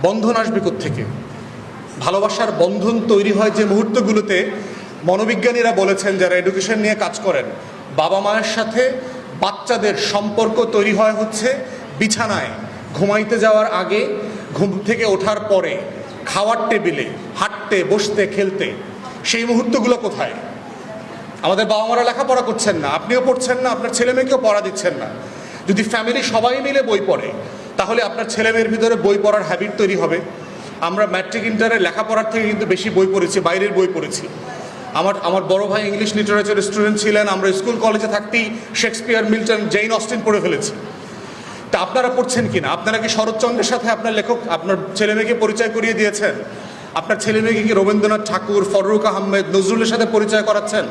বন্ধন আসবে কোত্থেকে? ভালোবাসার বন্ধন তৈরি হয় যে মুহূর্তগুলোতে মনোবিজ্ঞানীরা বলেছেন, যারা এডুকেশন নিয়ে কাজ করেন, বাবা মায়ের সাথে বাচ্চাদের সম্পর্ক তৈরি হয় হচ্ছে বিছানায়, ঘুমাইতে যাওয়ার আগে, ঘুম থেকে ওঠার পরে, খাওয়ার টেবিলে, হাঁটতে বসতে খেলতে। সেই মুহূর্তগুলো কোথায়? আমাদের বাবা মারা লেখাপড়া করছেন না, আপনিও পড়ছেন না, আপনার ছেলে মেয়েকেও পড়া দিচ্ছেন না। যদি ফ্যামিলি সবাই মিলে বই পড়ে, তাহলে আপনার ছেলে মেয়ের ভিতরে বই পড়ার হ্যাবিট তৈরি হবে। আমরা ম্যাট্রিক ইন্টারে লেখাপড়ার থেকে কিন্তু বেশি বই পড়েছি, বাইরের বই পড়েছি। আমার বড় ভাই ইংলিশ লিটারেচার স্টুডেন্ট ছিলেন, আমরা স্কুল কলেজে থাকতেই শেক্সপিয়ার, মিল্টন, জেইন অস্টিন পড়ে ফেলেছি। তা আপনারা পড়ছেন কিনা? আপনারা কি শরৎচন্দ্রের সাথে আপনার লেখক আপনার ছেলে মেয়েকে পরিচয় করিয়ে দিয়েছেন? আপনার ছেলে মেয়েকে কি রবীন্দ্রনাথ ঠাকুর, ফররুখ আহমেদ, নজরুলের সাথে পরিচয় করাচ্ছেন?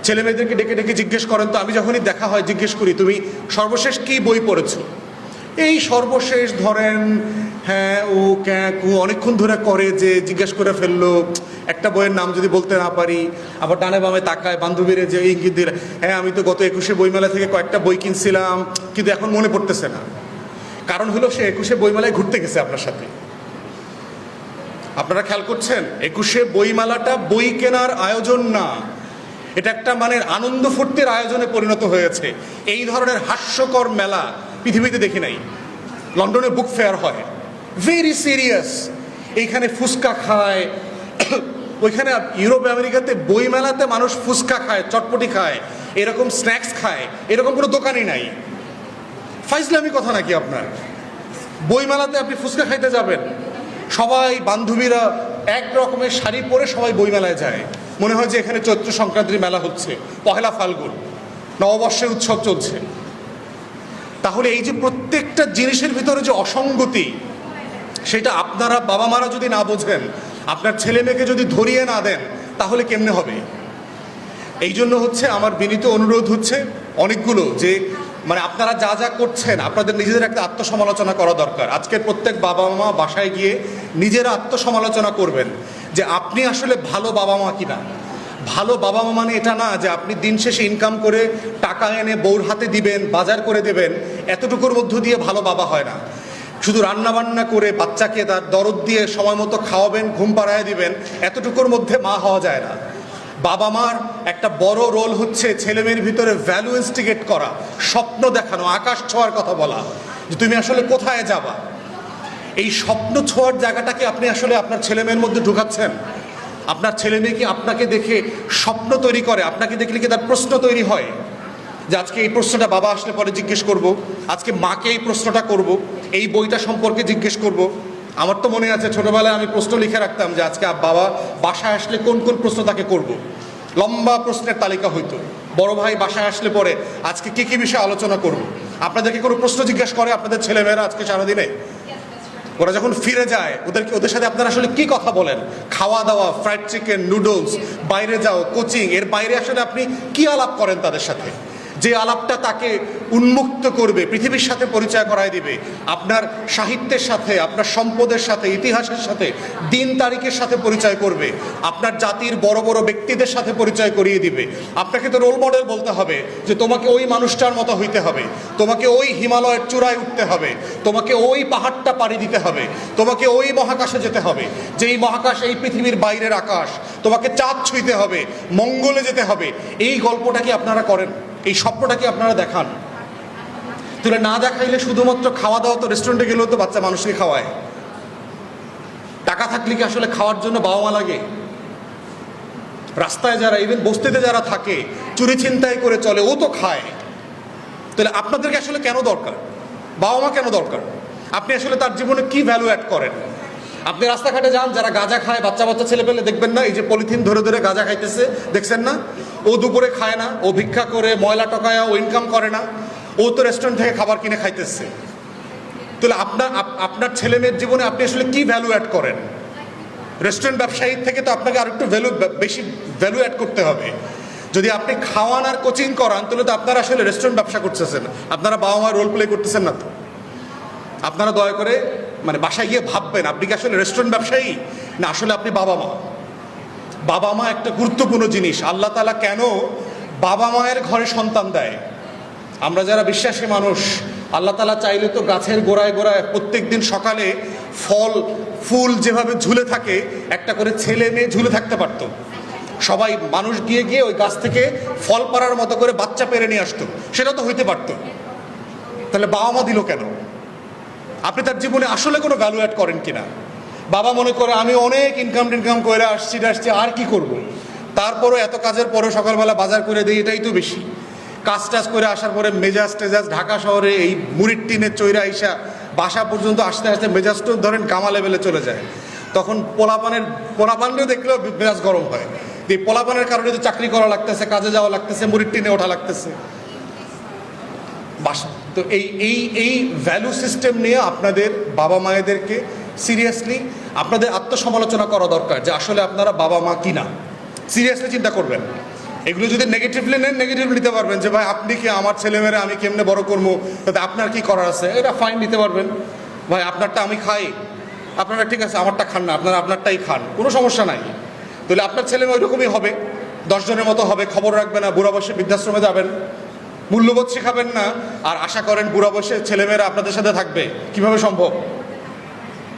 ছেলে মেয়েদেরকে ডেকে ডেকে জিজ্ঞেস করেন তো, আমি যখনই দেখা হয় জিজ্ঞেস করি, তুমি সর্বশেষ কি বই পড়েছো? এই সর্বশেষ ধরেন হ্যাঁ ও ক্যাঁকু অনেকক্ষণ ধরে করে, যে জিজ্ঞেস করে ফেললো, একটা বইয়ের নাম যদি বলতে না পারি, আবার ডানে বামে তাকায়, বান্ধবীরে যে ইঙ্গিত দিলে, হ্যাঁ আমি তো গত 21শে বইমেলা থেকে কয়েকটা বই কিনছিলাম, কিন্তু এখন মনে পড়তেছে না। কারণ হলো সে 21শে বইমেলায় ঘুরতে গেছে আপনার সাথে। আপনারা খেয়াল করছেন, 21শে বইমেলাটা বই কেনার আয়োজন না, এটা একটা মানে আনন্দ ফুর্তির আয়োজনে পরিণত হয়েছে। এই ধরনের হাস্যকর মেলা পৃথিবীতে দেখি নাই। লন্ডনে বুক ফেয়ার হয়, ভেরি সিরিয়াস, এইখানে ফুচকা খায়। ওইখানে ইউরোপ আমেরিকাতে বই মেলাতে মানুষ ফুচকা খায়, চটপটি খায়, এরকম স্ন্যাক্স খায়, এরকম কোনো দোকানই নাই। ফাইজলামি কথা নাকি আপনার? বই মেলাতে আপনি ফুচকা খাইতে যাবেন, সবাই বান্ধবীরা এক রকমের শাড়ি পরে সবাই বই মেলায় যায়, মনে হয় যে এখানে চৈত্র সংক্রান্তির মেলা হচ্ছে, পহেলা ফাল্গুন, নববর্ষের উৎসব চলছে। তাহলে এই যে প্রত্যেকটা জিনিসের ভিতরে যে অসঙ্গতি, সেটা আপনারা বাবা মারা যদি না বোঝেন, আপনার ছেলে মেয়েকে যদি ধরিয়ে না দেন, তাহলে কেমনে হবে? এই জন্য হচ্ছে আমার বিনীত অনুরোধ হচ্ছে অনেকগুলো, যে মানে আপনারা যা যা করছেন আপনাদের নিজেদের একটা আত্মসমালোচনা করা দরকার। আজকের প্রত্যেক বাবা মা বাসায় গিয়ে নিজেরা আত্মসমালোচনা করবেন যে আপনি আসলে ভালো বাবা মা কিনা। ভালো বাবা মা মানে এটা না যে আপনি দিন শেষে ইনকাম করে টাকা এনে বউর হাতে দিবেন, বাজার করে দেবেন, এতটুকুর মধ্য দিয়ে ভালো বাবা হয় না। শুধু রান্নাবান্না করে বাচ্চাকে তার দরদ দিয়ে সময় মতো খাওয়াবেন, ঘুম পাড়ায় দিবেন, এতটুকুর মধ্যে মা হওয়া যায় না। বাবা মার একটা বড় রোল হচ্ছে ছেলেমেয়ের ভিতরে ভ্যালু ইনস্টিগেট করা, স্বপ্ন দেখানো, আকাশ ছোঁয়ার কথা বলা, যে তুমি আসলে কোথায় যাবা। এই স্বপ্ন ছোঁয়ার জায়গাটাকে আপনি আসলে আপনার ছেলেমেয়ের মধ্যে ঢুকাচ্ছেন? আপনার ছেলে মেয়ে কি আপনাকে দেখে স্বপ্ন তৈরি করে? আপনাকে দেখলে কি তার প্রশ্ন তৈরি হয় যে আজকে এই প্রশ্নটা বাবা আসলে পরে জিজ্ঞেস করব, আজকে মাকে এই প্রশ্নটা করব, এই বইটা সম্পর্কে জিজ্ঞেস করব? আমার তো মনে আছে ছোটবেলায় আমি প্রশ্ন লিখে রাখতাম যে আজকে বাবা বাসায় আসলে কোন কোন প্রশ্ন তাকে করব। লম্বা প্রশ্নের তালিকা হইতো। বড় ভাই বাসায় আসলে পরে আজকে কী কী বিষয়ে আলোচনা করব। আপনাদেরকে কোনো প্রশ্ন জিজ্ঞেস করে আপনাদের ছেলেমেয়েরা আজকে সারাদিনে? ওরা যখন ফিরে যায় ওদের সাথে আপনারা আসলে কি কথা বলেন? খাওয়া দাওয়া, ফ্রাইড চিকেন, নুডলস, বাইরে যাও, কোচিং, এর বাইরে আসলে আপনি কি আলাপ করেন তাদের সাথে, যে আলাপটা তাকে উন্মুক্ত করবে, পৃথিবীর সাথে পরিচয় করায় দিবে, আপনার সাহিত্যের সাথে, আপনার সম্পদের সাথে, ইতিহাসের সাথে, দিন তারিখের সাথে পরিচয় করবে, আপনার জাতির বড় বড় ব্যক্তিদের সাথে পরিচয় করিয়ে দিবে। আপনাকে তো রোল মডেল বলতে হবে যে তোমাকে ওই মানুষটার মতো হইতে হবে, তোমাকে ওই হিমালয়ের চূড়ায় উঠতে হবে, তোমাকে ওই পাহাড়টা পাড়ি দিতে হবে, তোমাকে ওই মহাকাশে যেতে হবে, যে এই মহাকাশ এই পৃথিবীর বাইরের আকাশ, তোমাকে চাঁদ ছুঁইতে হবে, মঙ্গলে যেতে হবে। এই গল্পটা কি আপনারা করেন? এই স্বপ্নটা কি আপনারা দেখান? তাহলে না দেখাইলে শুধুমাত্র খাওয়া দাওয়া, তো রেস্টুরেন্টে গেলেও তো বাচ্চা মানুষকে খাওয়ায়। টাকা থাকলে কি আসলে খাওয়ার জন্য বাবা মা লাগে? রাস্তায় যারা, ইভেন বস্তিতে যারা থাকে, চুরি ছিনতাই করে চলে, ও তো খায়। তাহলে আপনাদেরকে আসলে কেন দরকার? বাবা মা কেন দরকার? আপনি আসলে তার জীবনে কি ভ্যালু অ্যাড করেন? আপনি রাস্তাঘাটে যান, যারা গাঁজা খায়, বাচ্চা বাচ্চা ছেলে পেলে দেখবেন না, এই যে পলিথিন ধরে ধরে গাঁজা খাইতেছে, দেখছেন না? ও দুপুরে খায় না, ও ভিক্ষা করে, ময়লা টকায়, ও ইনকাম করে না, ও তো রেস্টুরেন্ট থেকে খাবার কিনে খাইতেছে। তাহলে আপনার ছেলে মেয়ের জীবনে আপনি আসলে কি ভ্যালু অ্যাড করেন? রেস্টুরেন্ট ব্যবসায়ীর থেকে তো আপনাকে আর একটু বেশি ভ্যালু অ্যাড করতে হবে। যদি আপনি খাওয়ান আর কোচিং করান, তাহলে তো আপনারা আসলে রেস্টুরেন্ট ব্যবসা করতেছেন, আপনারা বাবা মা রোল প্লে করতেছেন না। তো আপনারা দয়া করে মানে বাসায় গিয়ে ভাববেন, আপনি কি আসলে রেস্টুরেন্ট ব্যবসায়ী, না আসলে আপনি বাবা মা? বাবা মা একটা গুরুত্বপূর্ণ জিনিস। আল্লাহ তাআলা কেন বাবা মায়ের ঘরে সন্তান দেয়? আমরা যারা বিশ্বাসী মানুষ, আল্লাহ তাআলা চাইলে তো গাছের গোড়ায় গোড়ায় প্রত্যেক দিন সকালে ফল ফুল যেভাবে ঝুলে থাকে, একটা করে ছেলে মেয়ে ঝুলে থাকতে পারতো, সবাই মানুষ গিয়ে গিয়ে ওই গাছ থেকে ফল পাড়ার মতো করে বাচ্চা পেরে নিয়ে আসতো, সেটা তো হইতে পারতো। তাহলে বাবা মা দিল কেন? আপনি তার জীবনে আসলে কোনো ভ্যালু অ্যাড করেন কিনা? বাবা মনে করে আমি অনেক ইনকাম করে আসছি আর কি করব। তারপরও এত কাজের পরেও সকালবেলা বাজার করে দিই, এটাই তো বেশি। কাজ টাজ করে আসার পরে মেজাজ টেজাজ, ঢাকা শহরে এই মুড়ির টিনের চৈরা আইসা বাসা পর্যন্ত আসতে আসতে মেজাজটাও ধরেন গামা লেভেলে চলে যায়। তখন পোলাপানও দেখলেও মেজাজ গরম হয়। এই পোলাপানের কারণে তো চাকরি করা লাগতেছে, কাজে যাওয়া লাগতেছে, মুড়ির টিনে ওঠা লাগতেছে বাসা। তো এই ভ্যালু সিস্টেম নিয়ে আপনাদের বাবা মায়েদেরকে সিরিয়াসলি আপনাদের আত্মসমালোচনা করা দরকার, যে আসলে আপনারা বাবা মা কিনা। সিরিয়াসলি চিন্তা করবেন। এগুলো যদি নেগেটিভলি নেন, নেগেটিভলি নিতে পারবেন, যে ভাই আপনি কি আমার ছেলেমেয়েরা আমি কেমনে বড় করবো, তাতে আপনার কি করার আছে, এটা ফাইন নিতে পারবেন। ভাই আপনারটা আমি খাই, আপনারা ঠিক আছে আমারটা খান না, আপনারা আপনারটাই খান, কোনো সমস্যা নাই। তাহলে আপনার ছেলে মেয়ে ওইরকমই হবে, 10 জনের মতো হবে, খবর রাখবে না, বুড়া বয়সে বৃদ্ধাশ্রমে যাবেন, মূল্যবোধ শেখাবেন না, আর আশা করেন বুড়া বয়সে ছেলেমেয়েরা আপনাদের সাথে থাকবে। কিভাবে সম্ভব?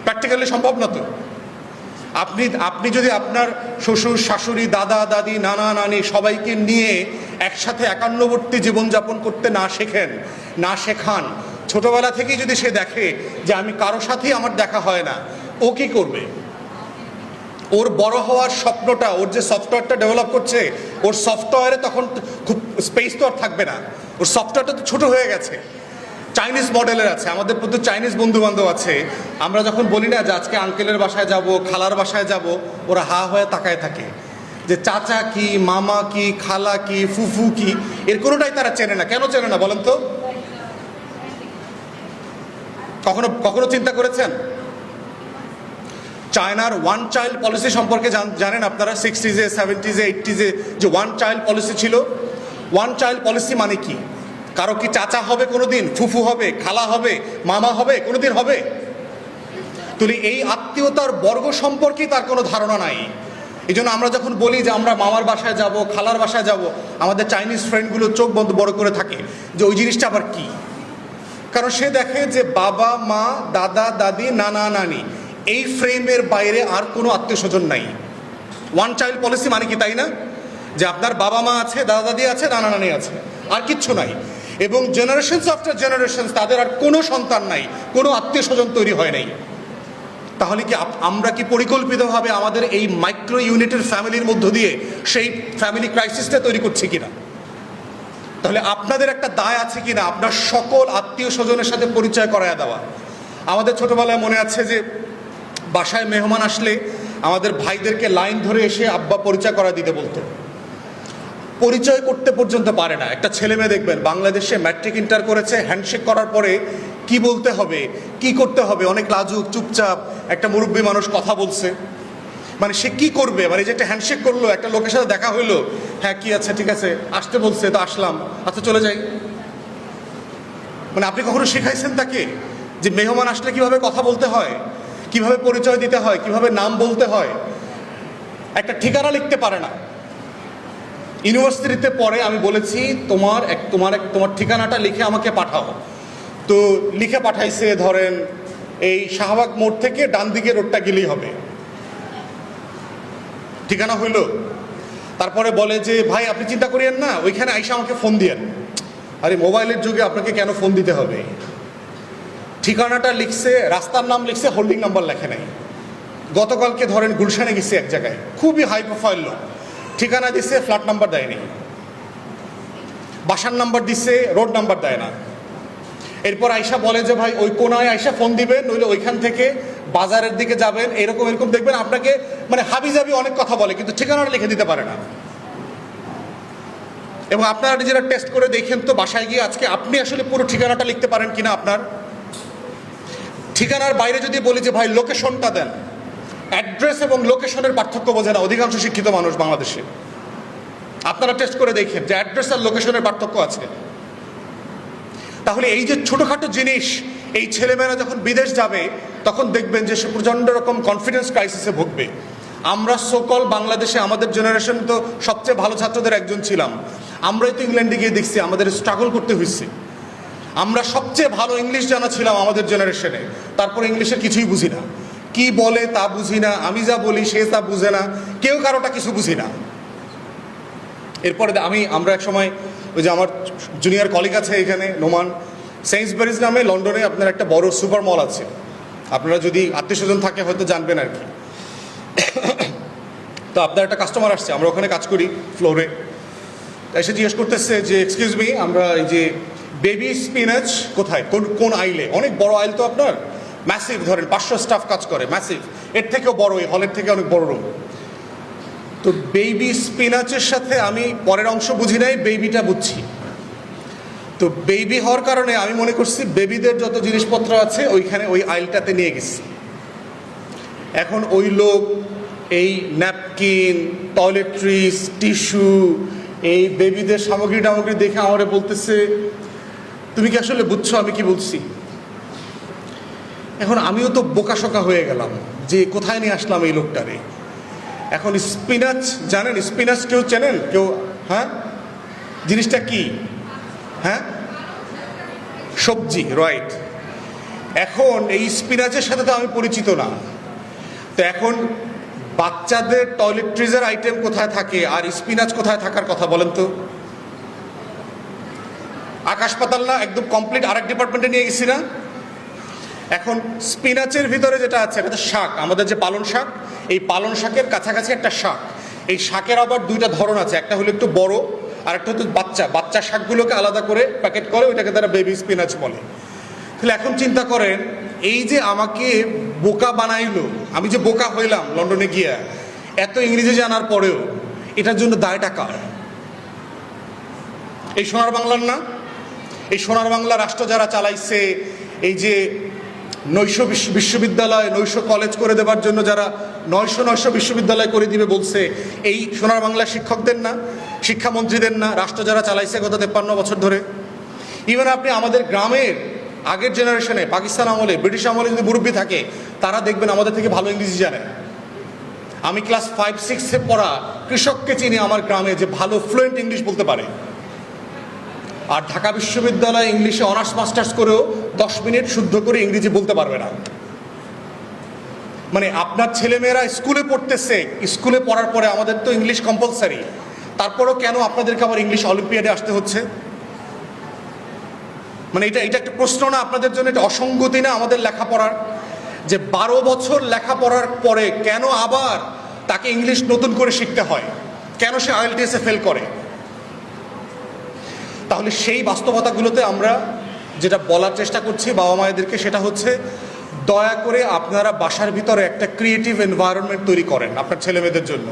প্র্যাকটিক্যালি সম্ভব না তো। আপনি যদি আপনার শ্বশুর শাশুড়ি দাদা দাদি নানা নানি সবাইকে নিয়ে একসাথে একান্নবর্তী জীবনযাপন করতে না শেখান, ছোটবেলা থেকেই যদি সে দেখে যে আমি কারো সাথেই আমার দেখা হয় না, ও কি করবে? ওর বড় হওয়ার স্বপ্নটা, ওর যে সফটওয়্যারটা ডেভেলপ করছে, ওর সফটওয়্যারে তখন খুব স্পেস তো আর থাকবে না, ওর সফটওয়্যারটা তো ছোট হয়ে গেছে, চাইনিজ মডেলের আছে। আমাদের প্রচুর চাইনিজ বন্ধু বান্ধব আছে, আমরা যখন বলি না যে আজকে আঙ্কেলের বাসায় যাব, খালার বাসায় যাব, ওরা হা হয়ে তাকায় থাকে যে চাচা কি, মামা কি, খালা কি, ফুফু কি, এর কোনোটাই তারা চেনে না। কেন চেনে না বলেন তো? কখনো চিন্তা করেছেন? চায়নার ওয়ান চাইল্ড পলিসি সম্পর্কে জানেন আপনারা? 60s, 70s, 80s যে ওয়ান চাইল্ড পলিসি ছিল। ওয়ান চাইল্ড পলিসি মানে কি? কারো কি চাচা হবে কোনোদিন, ফুফু হবে, খালা হবে, মামা হবে, কোনোদিন হবে? তাহলে এই আত্মীয়তার বর্গ সম্পর্কে তার কোনো ধারণা নাই। এই জন্য আমরা যখন বলি যে আমরা মামার বাসায় যাব, খালার বাসায় যাব, আমাদের চাইনিজ ফ্রেন্ডগুলো চোখ বড় করে থাকে যে ওই জিনিসটা আবার কি। কারণ সে দেখে যে বাবা মা, দাদা দাদি, নানা নানি, এই ফ্রেমের বাইরে আর কোনো আত্মীয় স্বজন নাই। ওয়ান চাইল্ড পলিসি মানে কি, তাই না? যে আপনার বাবা মা আছে, দাদা দাদি আছে, নানা নানি আছে, আর কিচ্ছু নাই। এবং জেনারেশনস আফটার জেনারেশনস তাদের আর কোনো সন্তান নাই, কোনো আত্মীয় স্বজন তৈরি হয় নাই। তাহলে কি আমরা কি পরিকল্পিতভাবে আমাদের এই মাইক্রো ইউনিটের ফ্যামিলির মধ্য দিয়ে সেই ফ্যামিলি ক্রাইসিসটা তৈরি করছি কিনা? তাহলে আপনাদের একটা দায় আছে কিনা আপনার সকল আত্মীয় স্বজনের সাথে পরিচয় করায় দেওয়া। আমাদের ছোটবেলায় মনে আছে যে বাসায় মেহমান আসলে আমাদের ভাইদেরকে লাইন ধরে এসে আব্বা পরিচয় করা দিতে বলতো। পরিচয় করতে পর্যন্ত পারে না। একটা ছেলে মেয়ে দেখবেন বাংলাদেশে ম্যাট্রিক ইন্টার করেছে, হ্যান্ডশেক করার পরে কি বলতে হবে, কি করতে হবে, অনেক লাজুক, চুপচাপ। একটা মুরব্বী মানুষ কথা বলছে, মানে সে কি করবে, মানে যে একটা হ্যান্ডশেক করলো, একটা লোকের সাথে দেখা হইলো, হ্যাঁ কি আছে, ঠিক আছে, আসতে বলছে তো আসলাম, আচ্ছা চলে যাই। মানে আপনি কখনো শেখাইছেন তাকে যে মেহমান আসলে কিভাবে কথা বলতে হয়, কিভাবে পরিচয় দিতে হয়, কিভাবে নাম বলতে হয়? একটা ঠিকানা লিখতে পারে না। ইউনিভার্সিটিতে পরে আমি বলেছি তোমার ঠিকানাটা লিখে আমাকে পাঠাও। তো লিখে পাঠাইছে, ধরেন এই শাহবাগ মোড় থেকে ডান দিকে রোডটা গেলেই হবে, ঠিকানা হইল। তারপরে বলে যে ভাই আপনি চিন্তা করিয়েন না, ওইখানে আইসা আমাকে ফোন দিয়েন। আরে মোবাইলের যুগে আপনাকে কেন ফোন দিতে হবে? ঠিকানাটা লিখছে, রাস্তার নাম লিখছে, হোল্ডিং নাম্বার লেখে নাই। গতকালকে ধরেন গুলশানে গেছে এক জায়গায়, খুবই হাই প্রোফাইল লোক, ঠিকানা দিছে, ফ্ল্যাট নাম্বার দেয়নি, বাসার নাম্বার দিছে, রোড নাম্বার দেয় না। এরপর আয়শা বলে যে ভাই ওই কোনায় আয়শা ফোন দিবেন, নইলে ওইখান থেকে বাজারের দিকে যাবেন, এরকম দেখবেন আপনাকে মানে হাবিজাবি অনেক কথা বলে, কিন্তু ঠিকানাটা লিখে দিতে পারে না। এবং আপনারা নিজেরা টেস্ট করে দেখেন তো বাসায় গিয়ে আজকে আপনি আসলে পুরো ঠিকানাটা লিখতে পারেন কিনা। আপনার ঠিকানার বাইরে যদি বলি যে ভাই লোকেশনটা দেন, অ্যাড্রেস এবং লোকেশনের পার্থক্য বোঝে না অধিকাংশ শিক্ষিত মানুষ বাংলাদেশে। আপনারা টেস্ট করে দেখেন যে অ্যাড্রেস আর লোকেশনের পার্থক্য আছে। তাহলে এই যে ছোটোখাটো জিনিস, এই ছেলেমেয়েরা যখন বিদেশ যাবে তখন দেখবেন যে সে প্রচণ্ড রকম কনফিডেন্স ক্রাইসিসে ভুগবে। আমরা সকল বাংলাদেশে আমাদের জেনারেশন তো সবচেয়ে ভালো ছাত্রদের একজন ছিলাম, আমরাই তো ইংল্যান্ডে গিয়ে দেখছি আমাদের স্ট্রাগল করতে হয়েছে। আমরা সবচেয়ে ভালো ইংলিশ জানা ছিলাম আমাদের জেনারেশনে, তারপর ইংলিশের কিছুই বুঝি না, কি বলে তা বুঝি না, আমি যা বলি সে তা বুঝে না, কেউ কারোটা কিছু বুঝি না। এরপরে আমরা এক সময় ওই যে আমার জুনিয়র কলিগ আছে এখানে নোমান, সেইন্সবারিজ নামে লন্ডনে আপনার একটা বড় সুপার মল আছে, আপনারা যদি আত্মীয় স্বজন থাকে হয়তো জানবেন আর কি। তো আপনার একটা কাস্টমার আসছে, আমরা ওখানে কাজ করি ফ্লোরে, এসে জিজ্ঞেস করতেছে যে এক্সকিউজ মি, আমরা এই যে বেবি স্পিনাচ কোথায়, কোন আইলে, অনেক বড় আইল তো আপনার, ম্যাসিভ, ধরেন 500 স্টাফ কাজ করে, ম্যাসিভ, এর থেকেও বড়, এই হলের থেকে অনেক বড় রুম। তো বেবি স্পিনাচের সাথে আমি পরের অংশ বুঝি নাই, বেবিটা বুঝছি। তো বেবি হওয়ার কারণে আমি মনে করছি বেবিদের যত জিনিসপত্র আছে ওইখানে ওই আইলটাতে নিয়ে গেছি। এখন ওই লোক এই ন্যাপকিন, টয়লেট্রিস, টিস্যু, এই বেবিদের সামগ্রী টামগ্রী দেখে আমারে বলতেছে তুমি কি আসলে বুঝছো আমি কি বলছি? এখন আমিও তো বোকাশোকা হয়ে গেলাম যে কোথায় নিয়ে আসলাম এই লোকটারে। এখন স্পিনাচ জানেন, স্পিনাচ কেউ চেনেন কেউ? হ্যাঁ, জিনিসটা কি? হ্যাঁ, সবজি, রাইট। এখন এই স্পিনাচের সাথে তো আমি পরিচিত না। তো এখন বাচ্চাদের টয়লেট্রিজের আইটেম কোথায় থাকে আর স্পিনাচ কোথায় থাকার কথা বলেন তো? আকাশ পাতাল না, একদম কমপ্লিট আরেক ডিপার্টমেন্টে নিয়ে গেছি না। এখন স্পিনাচের ভিতরে যেটা আছে এটা তো শাক, আমাদের যে পালন শাক, এই পালন শাকের কাছাকাছি একটা শাক। এই শাকের আবার দুইটা ধরন আছে, একটা হলো একটু বড় আর একটা হচ্ছে বাচ্চা শাকগুলোকে আলাদা করে প্যাকেট করে, ওইটাকে তারা বেবি স্পিনাচ বলে। তাহলে এখন চিন্তা করেন, এই যে আমাকে বোকা বানাইলো, আমি যে বোকা হইলাম লন্ডনে গিয়া এত ইংরেজি জানার পরেও, এটার জন্য দায়টা কার? এই সোনার বাংলার না? এই সোনার বাংলা রাষ্ট্র যারা চালাইছে, এই যে নৈশ বিশ্ববিদ্যালয়, নৈশ কলেজ করে দেবার জন্য যারা 900 বিশ্ববিদ্যালয় করে দিবে বলছে, এই সোনার বাংলার শিক্ষকদের না, শিক্ষামন্ত্রীদের না, রাষ্ট্র যারা চালাইছে গত 53 বছর ধরে। ইভেন আপনি আমাদের গ্রামের আগের জেনারেশনে, পাকিস্তান আমলে, ব্রিটিশ আমলে যদি মুরব্বী থাকে, তারা দেখবেন আমাদের থেকে ভালো ইংরেজি জানে। আমি ক্লাস 5-6-এ পড়া কৃষককে চিনি আমার গ্রামে যে ভালো ফ্লুয়েন্ট ইংলিশ বলতে পারে, আর ঢাকা বিশ্ববিদ্যালয়ে ইংলিশে অনার্স মাস্টার্স করেও 10 মিনিট শুদ্ধ করে ইংরেজি বলতে পারবে না। মানে আপনার ছেলেমেয়েরা স্কুলে পড়তেছে, স্কুলে পড়ার পরে আমাদের তো ইংলিশ কম্পালসারি, তারপরেও কেন আপনাদেরকে আবার ইংলিশ অলিম্পিয়াডে আসতে হচ্ছে? মানে এটা একটা প্রশ্ন না আপনাদের জন্য? এটা অসঙ্গতি না আমাদের লেখাপড়ার? যে 12 বছর লেখাপড়ার পরে কেন আবার তাকে ইংলিশ নতুন করে শিখতে হয়? কেন সে আইএলটিএসে ফেল করে? তাহলে সেই বাস্তবতাগুলোতে আমরা যেটা বলার চেষ্টা করছি বাবা মায়েদেরকে, সেটা হচ্ছে দয়া করে আপনারা বাসার ভিতরে একটা ক্রিয়েটিভ এনভায়রনমেন্ট তৈরি করেন আপনার ছেলেমেয়েদের জন্য।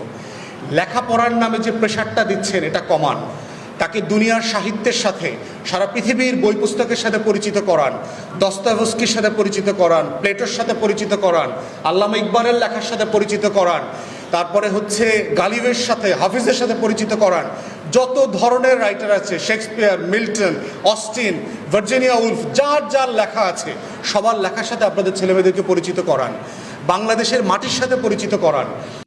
লেখাপড়ার নামে যে প্রেশারটা দিচ্ছেন এটা কমান। তাকে দুনিয়ার সাহিত্যের সাথে, সারা পৃথিবীর বই পুস্তকের সাথে পরিচিত করান, দস্তয়েভস্কির সাথে পরিচিত করান, প্লেটোর সাথে পরিচিত করান, আল্লামা ইকবালের লেখার সাথে পরিচিত করান, তারপরে হচ্ছে গালিবের সাথে, হাফিজের সাথে পরিচিত করান। যত ধরনের রাইটার আছে, Shakespeare, Milton, Austen, Virginia Woolf, যার লেখা আছে সবার লেখার সাথে আপনাদের ছেলেমেয়েদেরকে পরিচিত করান। বাংলাদেশের মাটির সাথে পরিচিত করান।